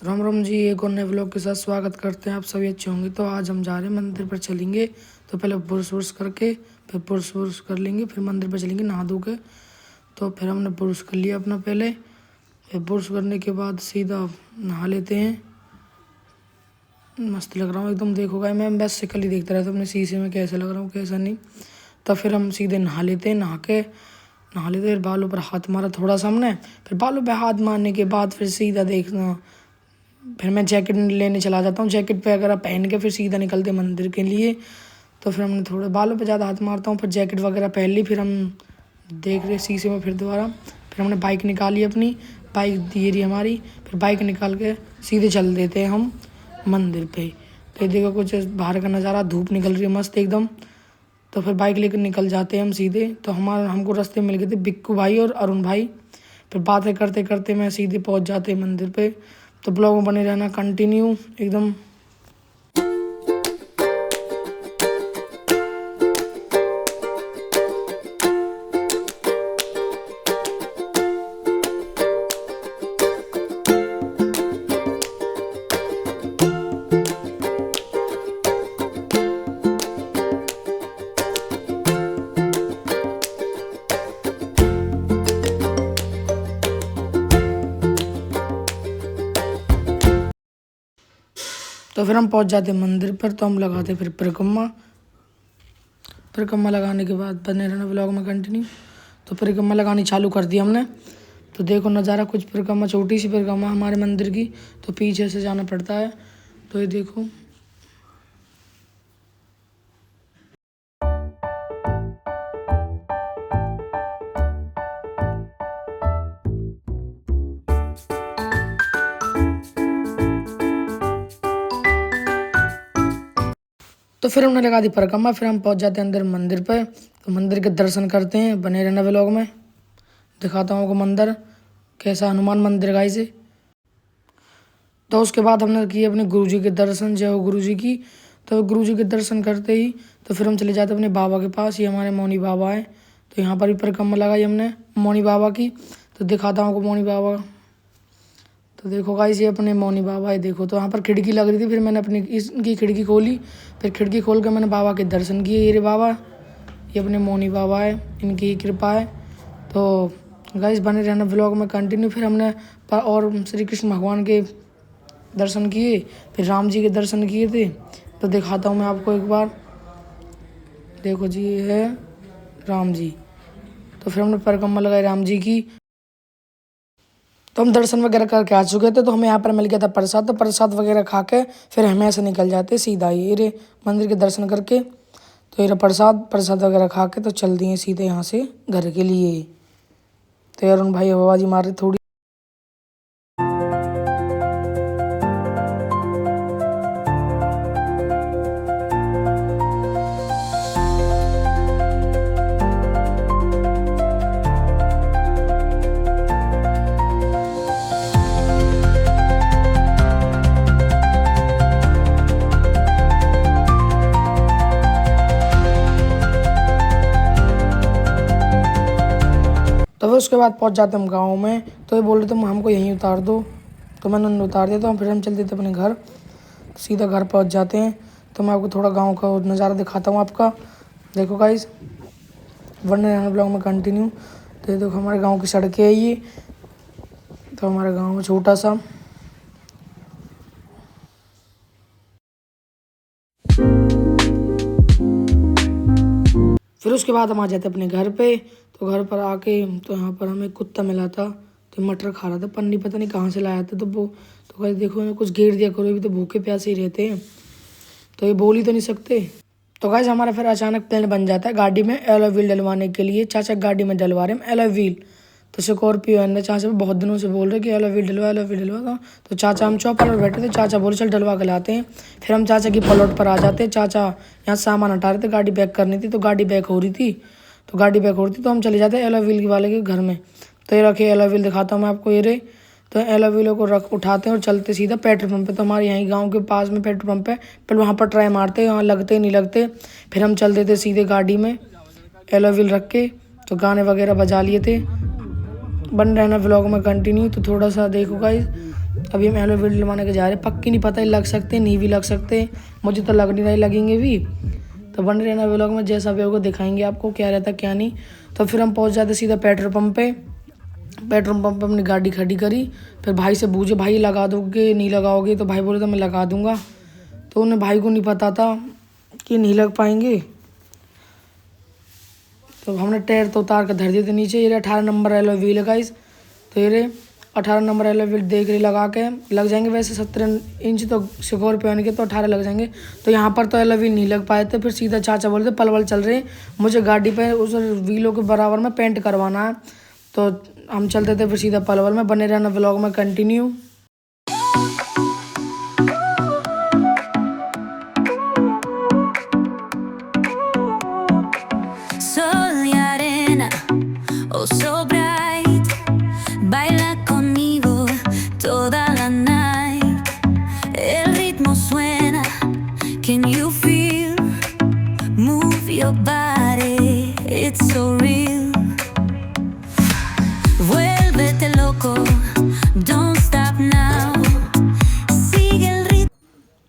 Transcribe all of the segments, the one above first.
राम राम जी, एक और नए व्लॉग के साथ स्वागत करते हैं। आप सभी अच्छे होंगे। तो आज हम जा रहे हैं मंदिर पर चलेंगे। तो पहले ब्रश व्रश करके फिर ब्रश व्रश कर लेंगे, फिर मंदिर पर चलेंगे नहा धो के। तो फिर हमने ब्रश कर लिया अपना पहले, फिर ब्रश करने के बाद सीधा नहा लेते हैं। मस्त लग रहा हूँ एकदम। देखो गाइस, मैं बस शक्ल ही देखता रहता हूँ अपने शीशे में, कैसा लग रहा हूँ कैसा नहीं। तो फिर हम सीधे नहा लेते हैं। नहा लेते फिर बालों पर हाथ मारा थोड़ा सा हमने। फिर बालों पर हाथ मारने के बाद फिर सीधा देखना, फिर मैं जैकेट लेने चला जाता हूँ। जैकेट पे वगैरह पहन के फिर सीधा निकलते मंदिर के लिए। तो फिर हमने थोड़े बालों पे ज़्यादा हाथ मारता हूँ, फिर जैकेट वगैरह पहन ली। फिर हम देख रहे शीशे में फिर दोबारा। फिर हमने बाइक निकाली अपनी, बाइक ये रही हमारी। फिर बाइक निकाल के सीधे चल देते हैं हम मंदिर पे। तो ये देखो कुछ बाहर का नज़ारा, धूप निकल रही है मस्त एकदम। तो फिर बाइक लेकर निकल जाते हैं हम सीधे। तो हमको रास्ते में मिल गए थे बिक्कू भाई और अरुण भाई। फिर बातें करते करते मैं सीधे पहुंच जाते हैं मंदिर पे। तो ब्लॉग में बने रहना कंटिन्यू एकदम। तो फिर हम पहुंच जाते मंदिर पर। तो हम लगाते फिर परिक्रमा लगाने के बाद बने रहना ब्लॉग में कंटिन्यू। तो परिक्रमा लगानी चालू कर दी हमने। तो देखो नज़ारा कुछ परिक्रमा, छोटी सी परिक्रमा हमारे मंदिर की। तो पीछे से जाना पड़ता है। तो ये देखो तो फिर हमने लगा दी परिक्रमा। फिर हम पहुंच जाते हैं अंदर मंदिर पर। तो मंदिर के दर्शन करते हैं। बने रहना व्लॉग में, दिखाता हूँ आपको मंदिर कैसा, हनुमान मंदिर गाइस से। तो उसके बाद हमने किए अपने गुरुजी के दर्शन, जय हो गुरुजी की। तो गुरुजी के दर्शन करते ही तो फिर हम चले जाते अपने बाबा के पास। ये हमारे मौनी बाबा हैं। तो यहाँ पर भी परिक्रमा लगाई हमने मौनी बाबा की। तो दिखाता हूँ आपको मौनी बाबा। तो देखो गाइस, ये अपने मौनी बाबा है। देखो तो यहाँ पर खिड़की लग रही थी, फिर मैंने अपनी इसकी खिड़की खोली। फिर खिड़की खोल कर मैंने बाबा के दर्शन किए। ये रे बाबा, ये अपने मौनी बाबा है, इनकी कृपा है। तो गाइस बने रहना व्लॉग में कंटिन्यू। फिर हमने और श्री कृष्ण भगवान के दर्शन किए, फिर राम जी के दर्शन किए थे। तो दिखाता हूँ मैं आपको एक बार। देखो जी, ये है राम जी। तो फिर हमने परिक्रमा लगाई राम जी की। तो हम दर्शन वगैरह करके आ चुके थे। तो हमें यहाँ पर मिल गया था प्रसाद। तो प्रसाद वगैरह खा के फिर हम ऐसे निकल जाते सीधा ये रे मंदिर के दर्शन करके। तो ये प्रसाद वगैरह खा के तो चल दिए सीधे यहाँ से घर के लिए। तो अरुण भाई आवाज़ मार रहे थोड़ी। तो फिर उसके बाद पहुंच जाते हम गाँव में। तो ये बोल रहे तुम हमको यहीं उतार दो। तो मैंने उन्हें उतार दिया। तो फिर हम चलते थे अपने घर, सीधा घर पहुंच जाते हैं। तो मैं आपको थोड़ा गांव का नज़ारा दिखाता हूं आपका। देखो गाइस, बने रहना ब्लॉग में कंटिन्यू। तो ये देखो हमारे गांव की सड़कें है ये। तो हमारा गांव छोटा सा। फिर उसके बाद हम आ जाते अपने घर पे। तो घर पर आके तो यहाँ पर हमें कुत्ता मिला था। तो मटर खा रहा था पन्नी, पता नहीं कहाँ से लाया था। तो वो तो गाइस देखो, हमें कुछ घेर दिया करो, अभी तो भूखे प्यासे ही रहते हैं। तो ये बोल ही तो नहीं सकते। तो गाइस हमारा फिर अचानक प्लान बन जाता है गाड़ी में एलॉय व्हील डलवाने के लिए। चाचा गाड़ी में डलवा रहे हैं एलॉय व्हील। तो स्कॉर्पियो है ना, चाचा बहुत दिनों से बोल रहे कि एलॉय व्हील डलवा। तो चाचा, हम चौपर पर बैठे थे, चाचा बोले चल डलवा के लाते हैं। फिर हम चाचा की प्लॉट पर आ जाते हैं। चाचा यहाँ सामान हटा रहे थे, गाड़ी बैक करनी थी। तो गाड़ी बैक हो रही थी। तो हम चले जाते हैं एलॉय व्हील वाले के घर में। तो ये रखे एलॉय व्हील, दिखाता हूँ मैं आपको ये रे। तो एलॉय व्हीलों को उठाते हैं और चलते सीधा पेट्रोल पंप पे। तो हमारे यहीं गांव के पास में पेट्रोल पंप है। फिर वहाँ पर ट्राई मारते हैं, वहाँ लगते नहीं लगते। फिर हम चल देते सीधे गाड़ी में एलॉय व्हील रख के। तो गाने वगैरह बजा लिए थे। बन रहना व्लॉग में कंटिन्यू। तो थोड़ा सा देखो गाइस, अभी हम एलो व्हील डलवाने के जा रहे हैं। पक्की नहीं पता, लग सकते नहीं भी लग सकते, मुझे तो लग नहीं रही लगेंगे भी। तो बन रहना व्लॉग में, जैसा भी होगा दिखाएंगे आपको क्या रहता क्या नहीं। तो फिर हम पहुंच जाते सीधा पेट्रोल पंप पे। पेट्रोल पंप पे अपनी गाड़ी खड़ी करी। फिर भाई से पूछे, भाई लगा दोगे नहीं लगाओगे? तो भाई बोले तो मैं लगा दूंगा। तो उन्हें भाई को नहीं पता था कि नहीं लग पाएंगे। तो हमने टायर तो उतार कर धर दिए थे नीचे। ये 18 नंबर एलो व्हील है गाइस। तो ये 18 नंबर एलो व्हील देख रही लगा के लग जाएंगे। वैसे 17 इंच तो सिक्योर पे होने के तो 18 लग जाएंगे। तो यहाँ पर तो एलो व्हील नहीं लग पाए थे। फिर सीधा चाचा बोलते पल वल चल रहे, मुझे गाड़ी पे उस व्हीलों के बराबर में पेंट करवाना है। तो हम चलते थे फिर सीधा पलवल में। बने रहना व्लॉग में continue. Sol y arena, oh so bright, baila conmigo toda la night. El ritmo suena, can you feel? Move your body, it's so real. Vuélvete loco, don't stop now. Sigue el ritmo.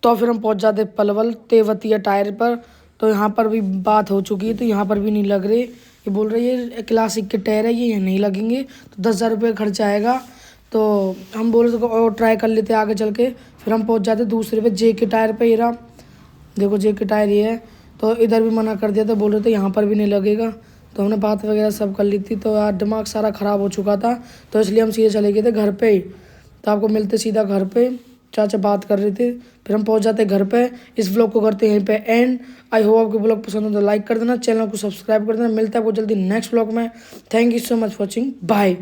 तो फिर हम पहुंच जाते Palwal Tewatia tyre पर। तो यहाँ पर भी बात हो चुकी है, तो यहाँ पर भी नहीं लग रहे। ये बोल रही है क्लासिक के टायर है, ये नहीं लगेंगे, तो 10,000 रुपये खर्चा आएगा। तो हम बोले तो और ट्राई कर लेते आगे चल के। फिर हम पहुंच जाते दूसरे पे जे के टायर पे। ये रहा देखो जे के टायर ये है। तो इधर भी मना कर दिया था, बोल रहे थे यहाँ पर भी नहीं लगेगा। तो हमने बात वगैरह सब कर ली थी। तो यार दिमाग सारा ख़राब हो चुका था, तो इसलिए हम सीधे चले गए थे घर पे। तो आपको मिलते सीधा घर पे, चाचा बात कर रहे थे। फिर हम पहुंच जाते घर पे। इस व्लॉग को करते हैं यहीं पे एंड। आई होप आपको व्लॉग पसंद हो तो लाइक कर देना, चैनल को सब्सक्राइब कर देना। मिलता है आपको जल्दी नेक्स्ट व्लॉग में। Thank you so much for watching, bye.